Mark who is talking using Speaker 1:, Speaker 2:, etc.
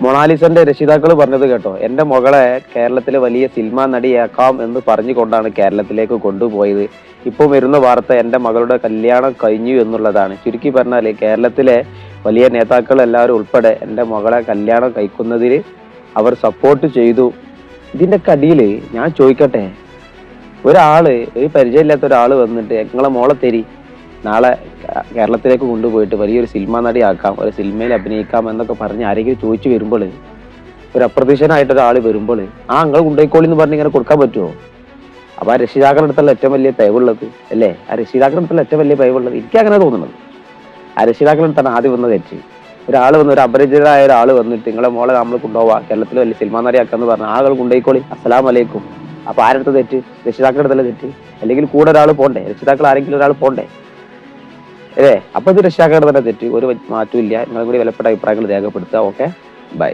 Speaker 1: മൊണാലിസന്റെ രക്ഷിതാക്കൾ പറഞ്ഞത് കേട്ടോ, എന്റെ മകളെ കേരളത്തിലെ വലിയ സിനിമാ നടിയാക്കാം എന്ന് പറഞ്ഞുകൊണ്ടാണ് കേരളത്തിലേക്ക് കൊണ്ടുപോയത്. ഇപ്പോൾ വരുന്ന വാർത്ത എന്റെ മകളുടെ കല്യാണം കഴിഞ്ഞു എന്നുള്ളതാണ്. ചുരുക്കി പറഞ്ഞാല് കേരളത്തിലെ വലിയ നേതാക്കൾ എല്ലാവരും ഉൾപ്പെടെ എന്റെ മകളെ കല്യാണം കഴിക്കുന്നതിൽ അവർ സപ്പോർട്ട് ചെയ്തു. ഇതിന്റെ അടിയില് ഞാൻ ചോദിക്കട്ടെ, ഒരു പരിചയമില്ലാത്ത ഒരാള് വന്നിട്ട് നിങ്ങളെ മോളെ തരി, നാളെ കേരളത്തിലേക്ക് കൊണ്ടുപോയിട്ട് വലിയൊരു സിനിമാ നടിയാക്കാം, ഒരു സിനിമയിൽ അഭിനയിക്കാം എന്നൊക്കെ പറഞ്ഞ് ആരെങ്കിലും ചോദിച്ചു വരുമ്പോൾ, ഒരു അപ്രതീക്ഷിതനായിട്ട് ഒരാൾ വരുമ്പോൾ നിങ്ങൾ കൊണ്ടുപോയിക്കോളി എന്ന് പറഞ്ഞ് ഇങ്ങനെ കൊടുക്കാൻ പറ്റുമോ? അപ്പൊ ആ രക്ഷിതാക്കളുടെ അടുത്തുള്ള ഏറ്റവും വലിയ പിഴവുള്ളത് അല്ലേ? ആ രക്ഷിതാക്കളുടെ അടുത്തുള്ള ഏറ്റവും വലിയ പിഴവുള്ളത് എനിക്ക് അങ്ങനെ തോന്നുന്നത്. ആ രക്ഷിതാക്കളുടെ അടുത്താണ് ആദ്യം വന്ന തെറ്റ്. ഒരു അപരിചിതരായ ഒരാൾ വന്നിട്ട് നിങ്ങളെ മോളെ നമ്മൾ കൊണ്ടുപോവാ, കേരളത്തിൽ വലിയ സിനിമാ നടിയാക്കാന്ന് പറഞ്ഞ ആളുകൾ കൊണ്ടുപോയിക്കോളി, അസ്സലാമു അലൈക്കും. അപ്പൊ ആരുടെ തെറ്റ്? രക്ഷിതാക്കളുടെ അടുത്തല്ല തെറ്റ്? അല്ലെങ്കിൽ കൂടെ ഒരാൾ പോണ്ടേ? രക്ഷിതാക്കൾ ആരെങ്കിലും ഒരാൾ പോണ്ടേ? അപ്പൊ ഇത് രക്ഷിതാക്കളുടെ തന്നെ തെറ്റ്. ഒരു മാറ്റവും ഇല്ല. നിങ്ങളും കൂടി വിലപ്പെട്ട അഭിപ്രായങ്ങൾ രേഖപ്പെടുത്തുക. Okay, by.